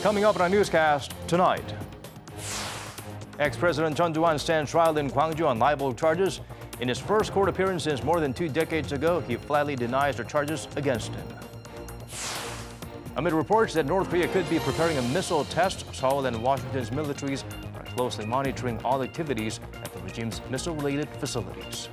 Coming up in our newscast tonight. Ex-President Chun Doo-hwan stands trial in Gwangju on libel charges. In his first court appearance since more than 2 decades ago, he flatly denies the charges against him. Amid reports that North Korea could be preparing a missile test, Seoul and Washington's militaries are closely monitoring all activities at the regime's missile-related facilities.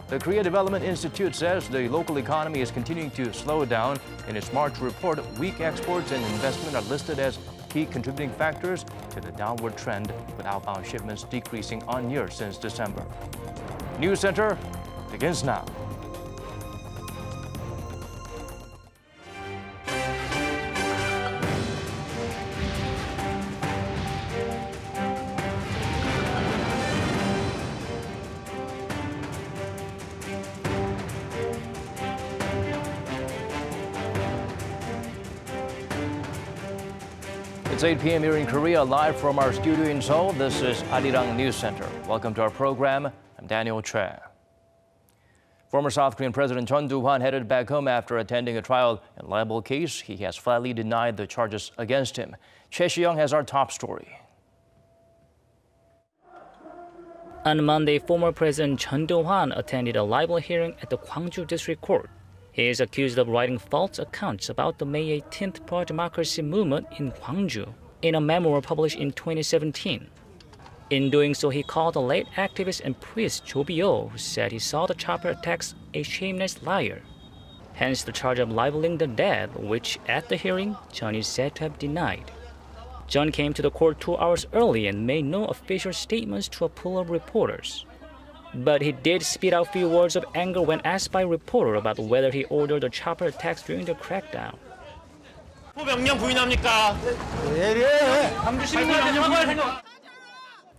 The Korea Development Institute says the local economy is continuing to slow down. In its March report, weak exports and investment are listed as key contributing factors to the downward trend, with outbound shipments decreasing on-year since December. News Center begins now. It's 8 p.m. here in Korea, live from our studio in Seoul. This is Arirang News Center. Welcome to our program. I'm Daniel Choi. Former South Korean President Chun Doo-hwan headed back home after attending a trial in libel case. He has flatly denied the charges against him. Choi Si-young has our top story. On Monday, former President Chun Doo-hwan attended a libel hearing at the Gwangju District Court. He is accused of writing false accounts about the May 18th pro-democracy movement in Gwangju in a memoir published in 2017. In doing so, he called the late activist and priest Jo Bi-oh, who said he saw the chopper attacks, a shameless liar. Hence the charge of libeling the dead, which at the hearing, Chun is said to have denied. Chun came to the court 2 hours early and made no official statements to a pool of reporters. But he did spit out a few words of anger when asked by a reporter about whether he ordered the chopper attacks during the crackdown.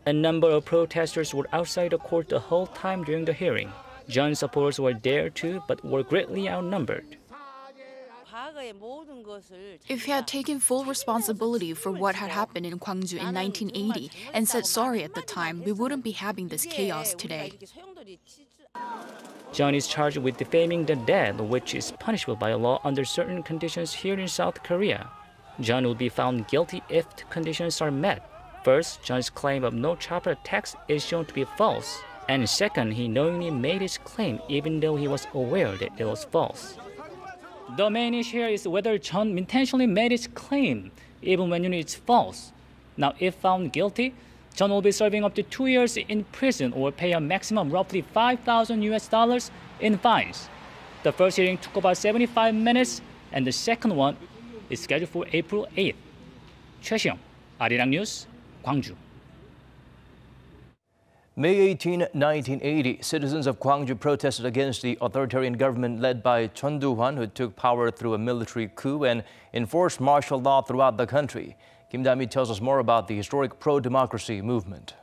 A number of protesters were outside the court the whole time during the hearing. Chun's supporters were there too, but were greatly outnumbered. If he had taken full responsibility for what had happened in Gwangju in 1980 and said sorry at the time, we wouldn't be having this chaos today. Chun is charged with defaming the dead, which is punishable by law under certain conditions here in South Korea. Chun will be found guilty if the conditions are met. First, Chun's claim of no chopper attacks is shown to be false. And second, he knowingly made his claim even though he was aware that it was false. The main issue here is whether Chun intentionally made his claim, even when it's false. Now, if found guilty, Chun will be serving up to 2 years in prison or pay a maximum roughly $5,000 in fines. The first hearing took about 75 minutes, and the second one is scheduled for April 8th. Choi Si-young, Arirang News, Gwangju. May 18, 1980, citizens of Gwangju protested against the authoritarian government led by Chun Doo-hwan, who took power through a military coup and enforced martial law throughout the country. Kim Da-mi tells us more about the historic pro-democracy movement.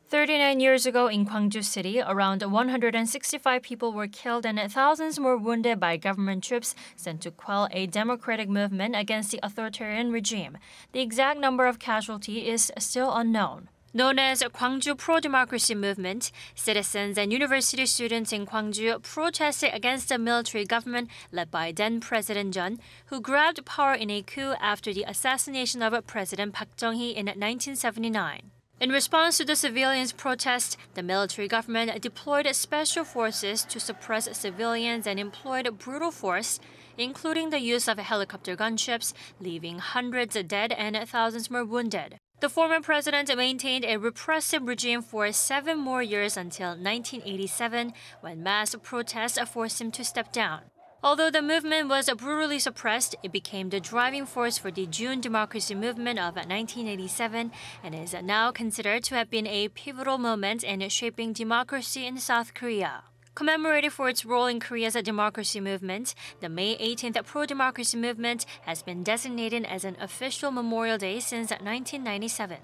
39 years ago in Gwangju City, around 165 people were killed and thousands more wounded by government troops sent to quell a democratic movement against the authoritarian regime. The exact number of casualties is still unknown. Known as Gwangju Pro-Democracy Movement, citizens and university students in Gwangju protested against the military government led by then-President Chun, who grabbed power in a coup after the assassination of President Park Chung-hee in 1979. In response to the civilians' protest, the military government deployed special forces to suppress civilians and employed brutal force, including the use of helicopter gunships, leaving hundreds dead and thousands more wounded. The former president maintained a repressive regime for 7 more years until 1987, when mass protests forced him to step down. Although the movement was brutally suppressed, it became the driving force for the June democracy movement of 1987 and is now considered to have been a pivotal moment in shaping democracy in South Korea. Commemorated for its role in Korea's democracy movement, the May 18th pro-democracy movement has been designated as an official Memorial Day since 1997.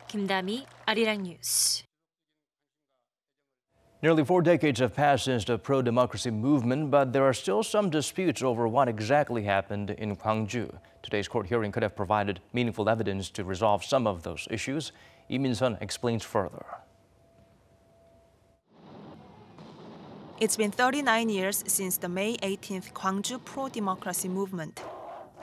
Kim Da-mi, Arirang News. Nearly 4 decades have passed since the pro-democracy movement, but there are still some disputes over what exactly happened in Gwangju. Today's court hearing could have provided meaningful evidence to resolve some of those issues. Lee Min-sun explains further. It's been 39 years since the May 18th Gwangju Pro-Democracy Movement.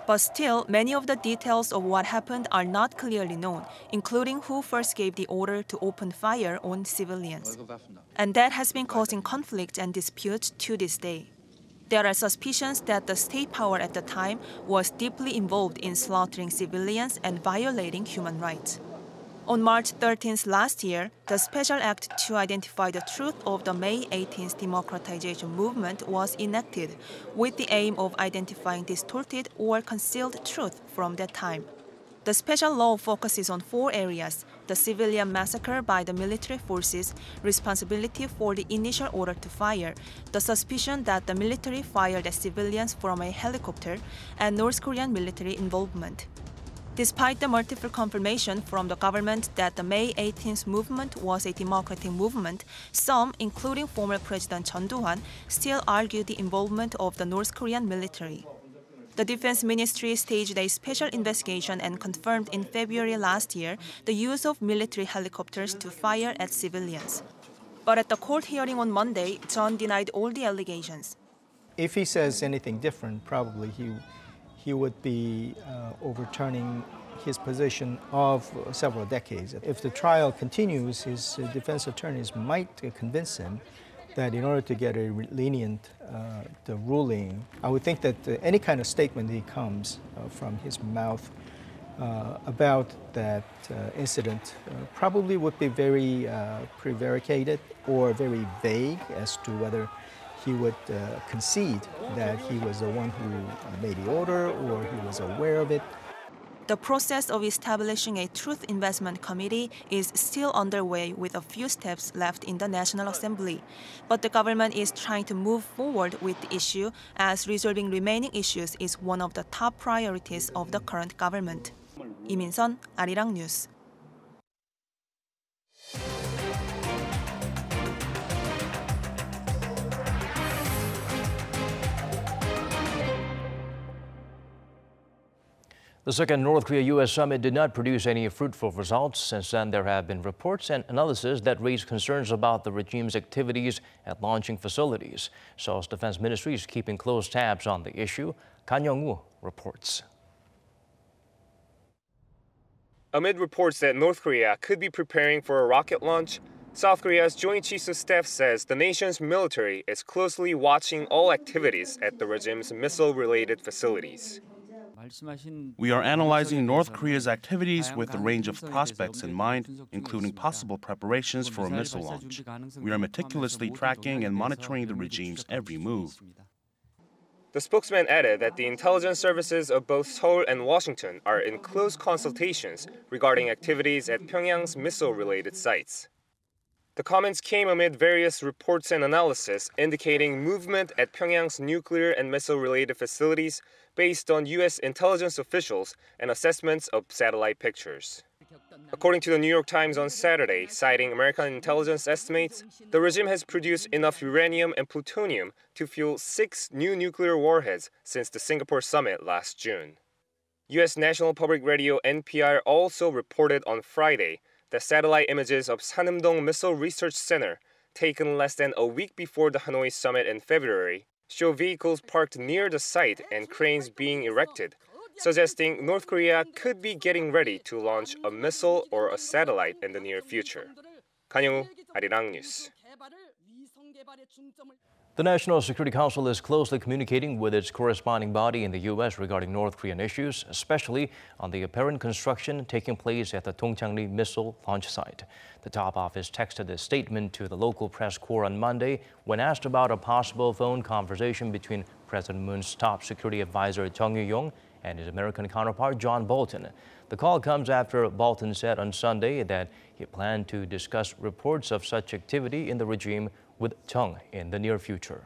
But still, many of the details of what happened are not clearly known, including who first gave the order to open fire on civilians. And that has been causing conflict and dispute to this day. There are suspicions that the state power at the time was deeply involved in slaughtering civilians and violating human rights. On March 13th last year, the Special Act to identify the truth of the May 18th democratization movement was enacted with the aim of identifying distorted or concealed truth from that time. The special law focuses on 4 areas: the civilian massacre by the military forces, responsibility for the initial order to fire, the suspicion that the military fired at civilians from a helicopter, and North Korean military involvement. Despite the multiple confirmation from the government that the May 18th movement was a democratic movement, some, including former President Chun Doo-hwan, still argue the involvement of the North Korean military. The Defense Ministry staged a special investigation and confirmed in February last year the use of military helicopters to fire at civilians. But at the court hearing on Monday, Chun denied all the allegations. If he says anything different, probably he would be overturning his position of several decades. If the trial continues, his defense attorneys might convince him that in order to get a lenient the ruling, I would think that any kind of statement that comes from his mouth about that incident probably would be very prevaricated or very vague as to whether he would concede that he was the one who made the order or he was aware of it. The process of establishing a Truth Investment Committee is still underway with a few steps left in the National Assembly. But the government is trying to move forward with the issue as resolving remaining issues is one of the top priorities of the current government. 이민선, Arirang News. The second North Korea-U.S. summit did not produce any fruitful results. Since then, there have been reports and analysis that raise concerns about the regime's activities at launching facilities. Seoul's Defense Ministry is keeping close tabs on the issue. Kan Young-woo reports. Amid reports that North Korea could be preparing for a rocket launch, South Korea's Joint Chiefs of Staff says the nation's military is closely watching all activities at the regime's missile-related facilities. We are analyzing North Korea's activities with a range of prospects in mind, including possible preparations for a missile launch. We are meticulously tracking and monitoring the regime's every move. The spokesman added that the intelligence services of both Seoul and Washington are in close consultations regarding activities at Pyongyang's missile-related sites. The comments came amid various reports and analysis indicating movement at Pyongyang's nuclear and missile-related facilities based on U.S. intelligence officials and assessments of satellite pictures. According to the New York Times on Saturday, citing American intelligence estimates, the regime has produced enough uranium and plutonium to fuel 6 new nuclear warheads since the Singapore summit last June. U.S. National Public Radio NPR also reported on Friday that satellite images of Sanumdong Missile Research Center, taken less than a week before the Hanoi summit in February, show vehicles parked near the site and cranes being erected, suggesting North Korea could be getting ready to launch a missile or a satellite in the near future. Kan Young-woo, Arirang News. The National Security Council is closely communicating with its corresponding body in the U.S. regarding North Korean issues, especially on the apparent construction taking place at the Dongchangri missile launch site. The top office texted a statement to the local press corps on Monday when asked about a possible phone conversation between President Moon's top security advisor Jung Yoo-yong and his American counterpart John Bolton. The call comes after Bolton said on Sunday that he planned to discuss reports of such activity in the regime with Chung in the near future.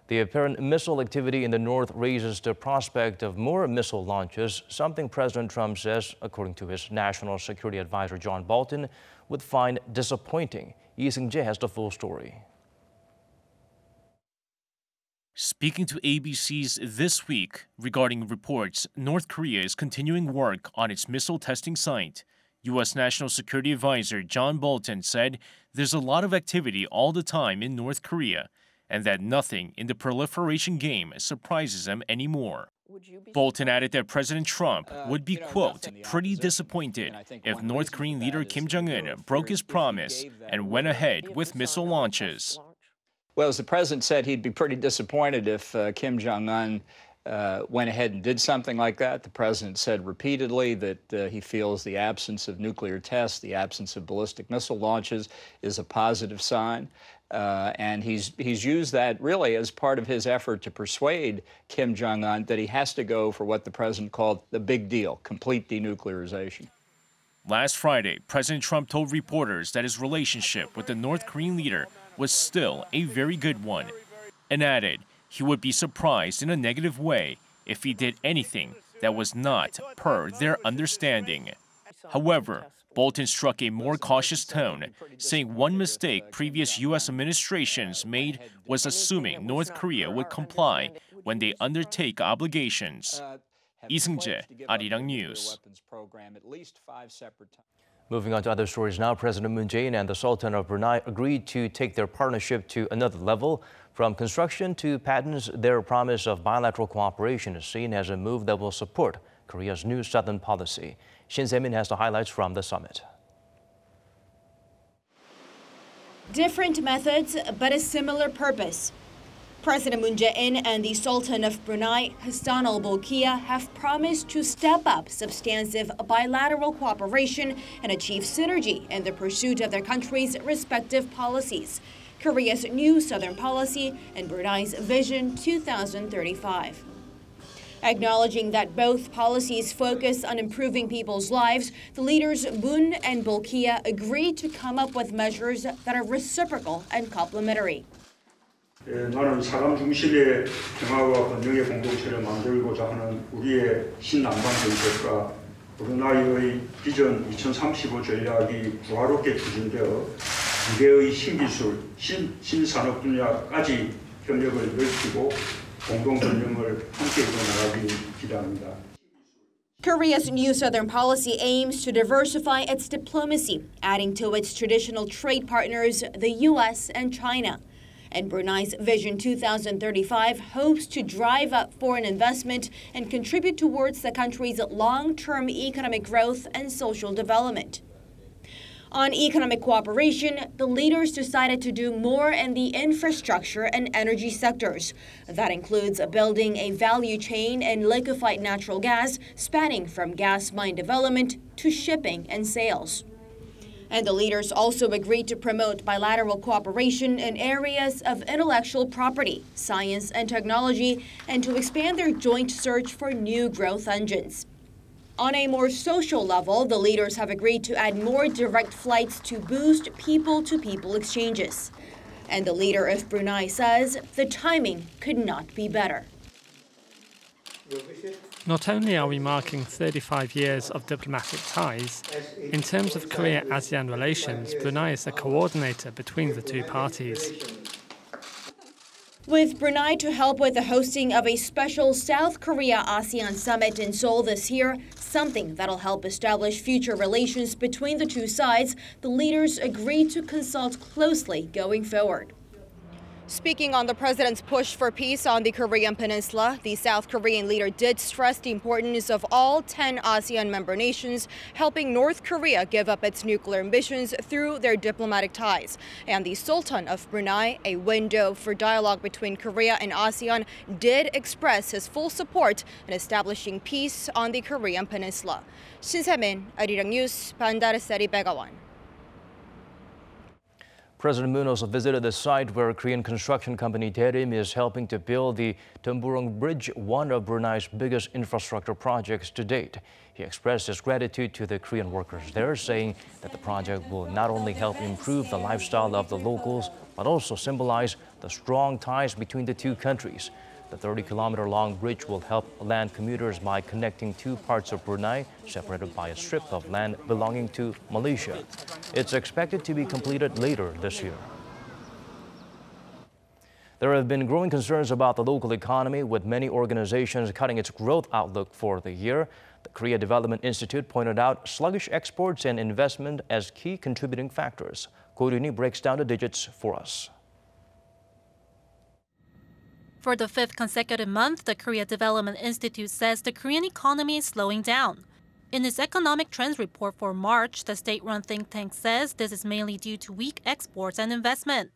The apparent missile activity in the north raises the prospect of more missile launches, something President Trump says, according to his national security advisor John Bolton, would find disappointing. Lee Seung-jae has the full story. Speaking to ABC's This Week regarding reports North Korea is continuing work on its missile testing site, U.S. National Security Advisor John Bolton said there's a lot of activity all the time in North Korea, and that nothing in the proliferation game surprises him anymore. Bolton added that President Trump would be, quote, pretty disappointed if North Korean leader Kim Jong-un broke his promise and went ahead with missile launches. Well, as the president said, he'd be pretty disappointed if Kim Jong-un went ahead and did something like that. The president said repeatedly that he feels the absence of nuclear tests, the absence of ballistic missile launches is a positive sign. And he's used that really as part of his effort to persuade Kim Jong-un that he has to go for what the president called the big deal, complete denuclearization. Last Friday, President Trump told reporters that his relationship with the North Korean leader was still a very good one, and added he would be surprised in a negative way if he did anything that was not per their understanding. However, Bolton struck a more cautious tone, saying one mistake previous U.S. administrations made was assuming North Korea would comply when they undertake obligations. Lee Seung-jae, Arirang News. Moving on to other stories now, President Moon Jae-in and the Sultan of Brunei agreed to take their partnership to another level. From construction to patents, their promise of bilateral cooperation is seen as a move that will support Korea's new southern policy. Shin Se-min has the highlights from the summit. Different methods, but a similar purpose. President Moon Jae-in and the Sultan of Brunei, Hassan al-Bolkiah, have promised to step up substantive bilateral cooperation and achieve synergy in the pursuit of their countries' respective policies, Korea's new southern policy and Brunei's Vision 2035. Acknowledging that both policies focus on improving people's lives, the leaders Moon and Bolkiah agreed to come up with measures that are reciprocal and complementary. 나는 사람 중심의 평화와 번영의 공동체를 만들고자 하는 우리의 신남방 정책과 브루나이의 비전 2035 전략이 조화롭게 추진되어 기계의 신기술, 신산업 분야까지 협력을 넓히고 공동 번영을 함께 이뤄나가길 기대합니다. Korea's new southern policy aims to diversify its diplomacy, adding to its traditional trade partners, the U.S. and China. And Brunei's Vision 2035 hopes to drive up foreign investment and contribute towards the country's long-term economic growth and social development. On economic cooperation, the leaders decided to do more in the infrastructure and energy sectors. That includes building a value chain in liquefied natural gas, spanning from gas mine development to shipping and sales. And the leaders also agreed to promote bilateral cooperation in areas of intellectual property, science and technology, and to expand their joint search for new growth engines. On a more social level, the leaders have agreed to add more direct flights to boost people-to-people exchanges. And the leader of Brunei says the timing could not be better. Not only are we marking 35 years of diplomatic ties, in terms of Korea-ASEAN relations, Brunei is the coordinator between the two parties. With Brunei to help with the hosting of a special South Korea-ASEAN summit in Seoul this year, something that'll help establish future relations between the two sides, the leaders agreed to consult closely going forward. Speaking on the president's push for peace on the Korean peninsula, the South Korean leader did stress the importance of all 10 ASEAN member nations helping North Korea give up its nuclear ambitions through their diplomatic ties. And the Sultan of Brunei, a window for dialogue between Korea and ASEAN, did express his full support in establishing peace on the Korean peninsula. Shin Se-min, Arirang News, Bandaraseri Begawan. President Moon also visited the site where Korean construction company Daerim is helping to build the Tumburong Bridge, one of Brunei's biggest infrastructure projects to date. He expressed his gratitude to the Korean workers there, saying that the project will not only help improve the lifestyle of the locals, but also symbolize the strong ties between the two countries. The 30-kilometer-long bridge will help land commuters by connecting two parts of Brunei, separated by a strip of land belonging to Malaysia. It's expected to be completed later this year. There have been growing concerns about the local economy, with many organizations cutting its growth outlook for the year. The Korea Development Institute pointed out sluggish exports and investment as key contributing factors. Ko Ryuni breaks down the digits for us. For the fifth consecutive month, the Korea Development Institute says the Korean economy is slowing down. In its economic trends report for March, the state-run think tank says this is mainly due to weak exports and investment.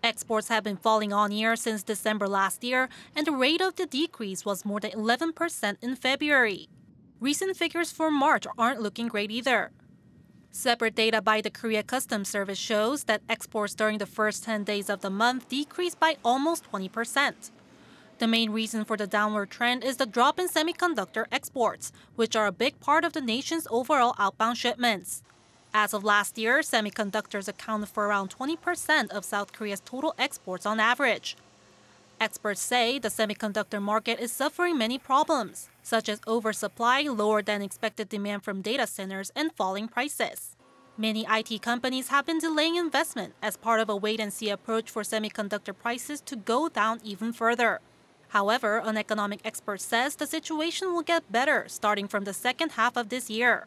Exports have been falling on year since December last year, and the rate of the decrease was more than 11% in February. Recent figures for March aren't looking great either. Separate data by the Korea Customs Service shows that exports during the first 10 days of the month decreased by almost 20%. The main reason for the downward trend is the drop in semiconductor exports, which are a big part of the nation's overall outbound shipments. As of last year, semiconductors accounted for around 20% of South Korea's total exports on average. Experts say the semiconductor market is suffering many problems, such as oversupply, lower than expected demand from data centers, and falling prices. Many IT companies have been delaying investment as part of a wait-and-see approach for semiconductor prices to go down even further. However, an economic expert says the situation will get better starting from the second half of this year.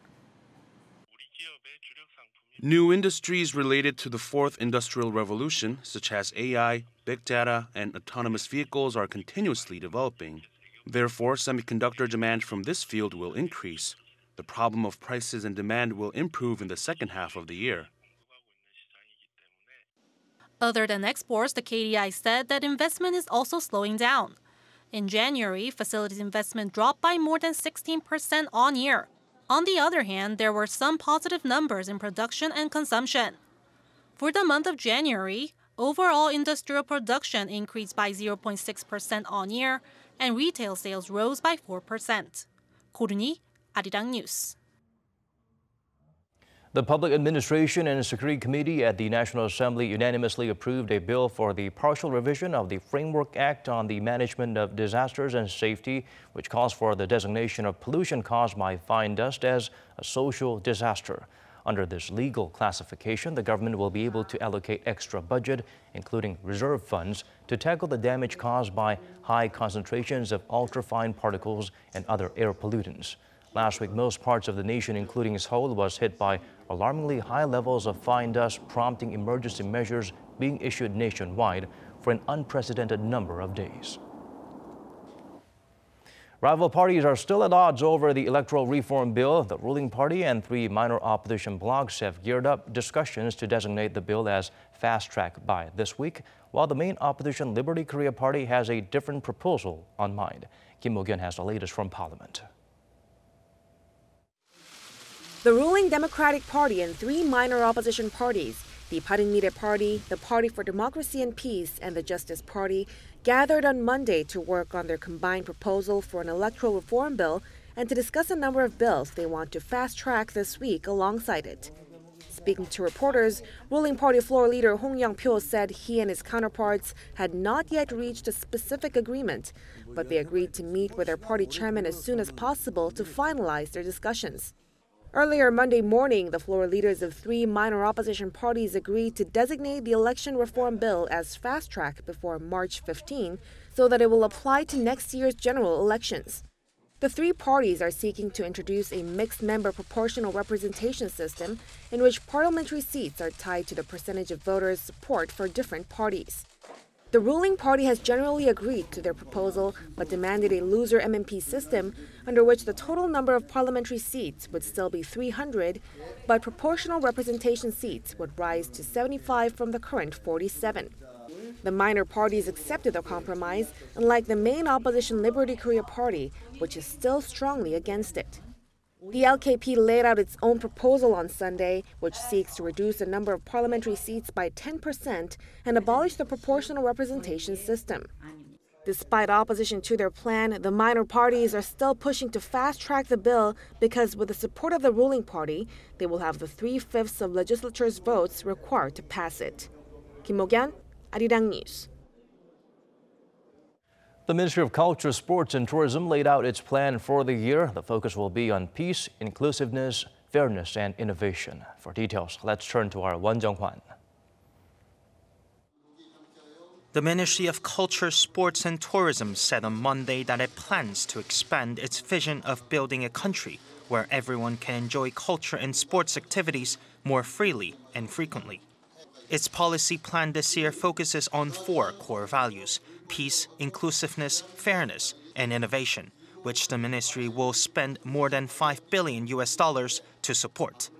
New industries related to the fourth industrial revolution, such as AI, big data, and autonomous vehicles, are continuously developing. Therefore, semiconductor demand from this field will increase. The problem of prices and demand will improve in the second half of the year. Other than exports, the KDI said that investment is also slowing down. In January, facilities investment dropped by more than 16% on year. On the other hand, there were some positive numbers in production and consumption. For the month of January, overall industrial production increased by 0.6% on year, and retail sales rose by 4%. Ko Ryuni, Arirang News. The Public Administration and Security Committee at the National Assembly unanimously approved a bill for the partial revision of the Framework Act on the Management of Disasters and Safety, which calls for the designation of pollution caused by fine dust as a social disaster. Under this legal classification, the government will be able to allocate extra budget, including reserve funds, to tackle the damage caused by high concentrations of ultrafine particles and other air pollutants. Last week, most parts of the nation, including Seoul, was hit by alarmingly high levels of fine dust, prompting emergency measures being issued nationwide for an unprecedented number of days. Rival parties are still at odds over the electoral reform bill. The ruling party and three minor opposition blocs have geared up discussions to designate the bill as fast-track by this week, while the main opposition Liberty Korea Party has a different proposal on mind. Kim Mo-kyun has the latest from Parliament. The ruling Democratic Party and three minor opposition parties, the Bareunmirae Party, the Party for Democracy and Peace, and the Justice Party, gathered on Monday to work on their combined proposal for an electoral reform bill and to discuss a number of bills they want to fast-track this week alongside it. Speaking to reporters, ruling party floor leader Hong Young-pyo said he and his counterparts had not yet reached a specific agreement, but they agreed to meet with their party chairman as soon as possible to finalize their discussions. Earlier Monday morning, the floor leaders of three minor opposition parties agreed to designate the election reform bill as fast-track before March 15 so that it will apply to next year's general elections. The three parties are seeking to introduce a mixed-member proportional representation system in which parliamentary seats are tied to the percentage of voters' support for different parties. The ruling party has generally agreed to their proposal, but demanded a loser MMP system under which the total number of parliamentary seats would still be 300, but proportional representation seats would rise to 75 from the current 47. The minor parties accepted the compromise, unlike the main opposition Liberty Korea Party, which is still strongly against it. The LKP laid out its own proposal on Sunday, which seeks to reduce the number of parliamentary seats by 10% and abolish the proportional representation system. Despite opposition to their plan, the minor parties are still pushing to fast-track the bill because with the support of the ruling party, they will have the 3/5 of legislature's votes required to pass it. Kim Mo-kyun, Arirang News. The Ministry of Culture, Sports and Tourism laid out its plan for the year. The focus will be on peace, inclusiveness, fairness, and innovation. For details, let's turn to our Won Jung-hwan. The Ministry of Culture, Sports and Tourism said on Monday that it plans to expand its vision of building a country where everyone can enjoy culture and sports activities more freely and frequently. Its policy plan this year focuses on 4 core values: peace, inclusiveness, fairness, and innovation, which the ministry will spend more than $5 billion to support.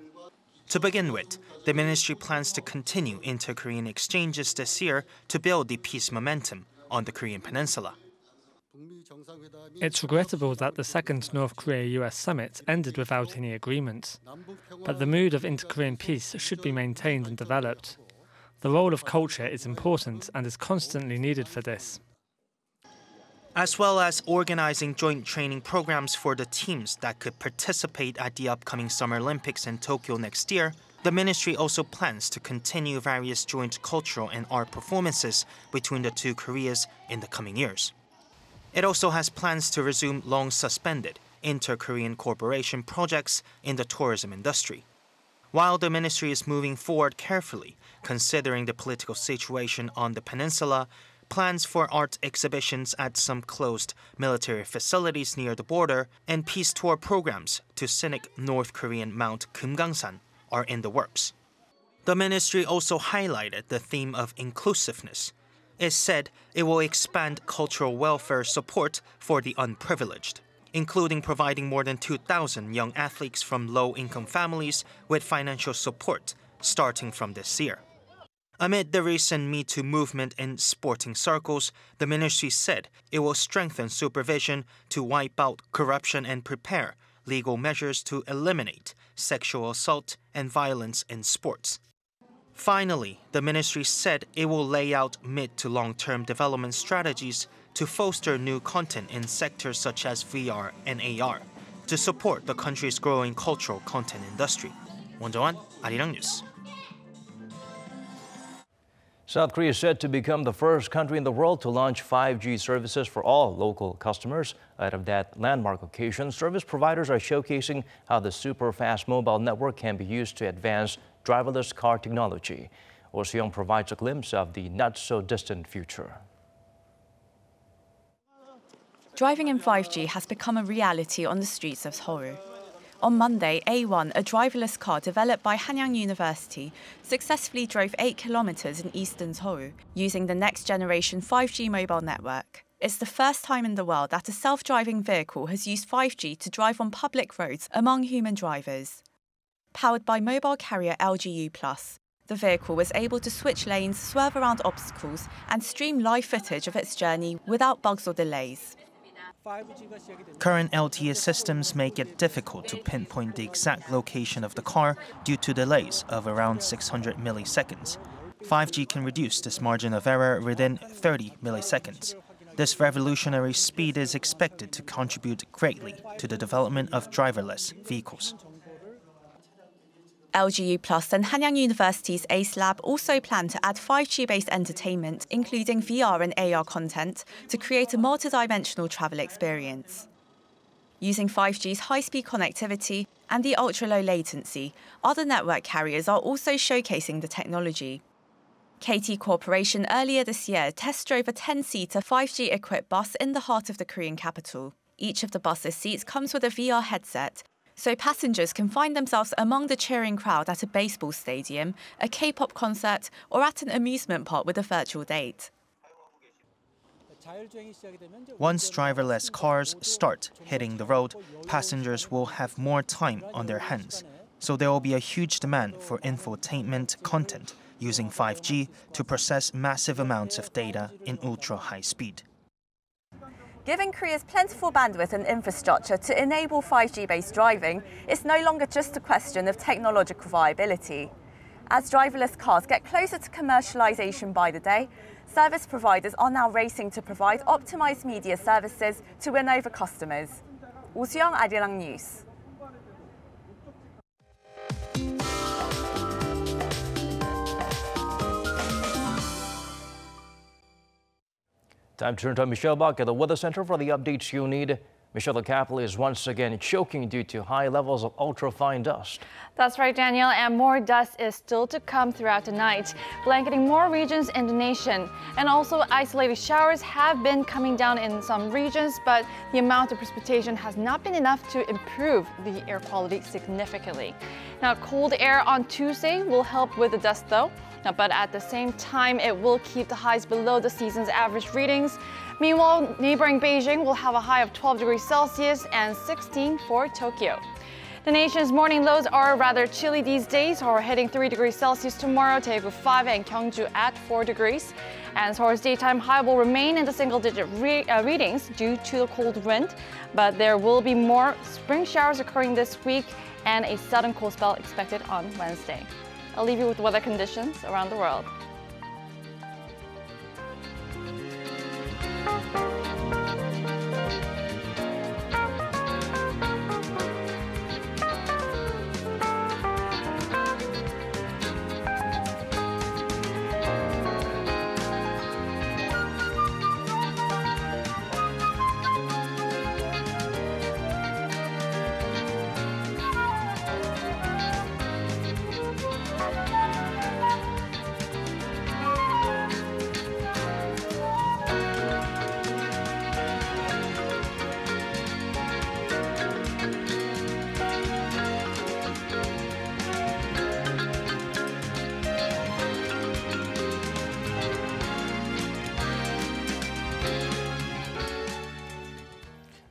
To begin with, the ministry plans to continue inter-Korean exchanges this year to build the peace momentum on the Korean peninsula. It's regrettable that the second North Korea-US summit ended without any agreement, but the mood of inter-Korean peace should be maintained and developed. The role of culture is important and is constantly needed for this. As well as organizing joint training programs for the teams that could participate at the upcoming Summer Olympics in Tokyo next year, the ministry also plans to continue various joint cultural and art performances between the two Koreas in the coming years. It also has plans to resume long-suspended inter-Korean cooperation projects in the tourism industry. While the ministry is moving forward carefully, considering the political situation on the peninsula, plans for art exhibitions at some closed military facilities near the border, and peace tour programs to scenic North Korean Mount Kumgangsan are in the works. The ministry also highlighted the theme of inclusiveness. It said it will expand cultural welfare support for the unprivileged, including providing more than 2,000 young athletes from low-income families with financial support starting from this year. Amid the recent Me Too movement in sporting circles, the ministry said it will strengthen supervision to wipe out corruption and prepare legal measures to eliminate sexual assault and violence in sports. Finally, the ministry said it will lay out mid- to long-term development strategies to foster new content in sectors such as VR and AR to support the country's growing cultural content industry. 원정환, 아리랑 뉴스. South Korea is set to become the first country in the world to launch 5G services for all local customers. Ahead of that landmark occasion, service providers are showcasing how the super-fast mobile network can be used to advance driverless car technology. Oh Soo-young provides a glimpse of the not-so-distant future. Driving in 5G has become a reality on the streets of Seoul. On Monday, A1, a driverless car developed by Hanyang University, successfully drove 8 kilometers in eastern Seoul using the next-generation 5G mobile network. It's the first time in the world that a self-driving vehicle has used 5G to drive on public roads among human drivers. Powered by mobile carrier LGU+, the vehicle was able to switch lanes, swerve around obstacles, and stream live footage of its journey without bugs or delays. Current LTE systems make it difficult to pinpoint the exact location of the car due to delays of around 600 milliseconds. 5G can reduce this margin of error within 30 milliseconds. This revolutionary speed is expected to contribute greatly to the development of driverless vehicles. LGU Plus and Hanyang University's ACE Lab also plan to add 5G-based entertainment, including VR and AR content, to create a multidimensional travel experience. Using 5G's high-speed connectivity and the ultra-low latency, other network carriers are also showcasing the technology. KT Corporation earlier this year test drove a 10-seater 5G-equipped bus in the heart of the Korean capital. Each of the bus's seats comes with a VR headset, so passengers can find themselves among the cheering crowd at a baseball stadium, a K-pop concert, or at an amusement park with a virtual date. Once driverless cars start hitting the road, passengers will have more time on their hands. So there will be a huge demand for infotainment content using 5G to process massive amounts of data in ultra-high speed. Giving Korea's plentiful bandwidth and infrastructure to enable 5G-based driving is no longer just a question of technological viability. As driverless cars get closer to commercialization by the day, service providers are now racing to provide optimized media services to win over customers. Oh Soo-young, Arirang News. Time to turn to Michelle Bach at the Weather Center for the updates you need. Michelle, the capital is once again choking due to high levels of ultrafine dust. That's right, Daniel, and more dust is still to come throughout the night, blanketing more regions in the nation. And also isolated showers have been coming down in some regions, but the amount of precipitation has not been enough to improve the air quality significantly. Now, cold air on Tuesday will help with the dust though. But at the same time, it will keep the highs below the season's average readings. Meanwhile, neighboring Beijing will have a high of 12 degrees Celsius and 16 for Tokyo. The nation's morning lows are rather chilly these days. We're hitting 3 degrees Celsius tomorrow, Daegu 5 and Gwangju at 4 degrees. And Seoul's daytime high will remain in the single-digit readings due to the cold wind. But there will be more spring showers occurring this week and a sudden cold spell expected on Wednesday. I'll leave you with weather conditions around the world.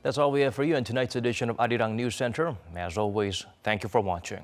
That's all we have for you in tonight's edition of Arirang News Center. As always, thank you for watching.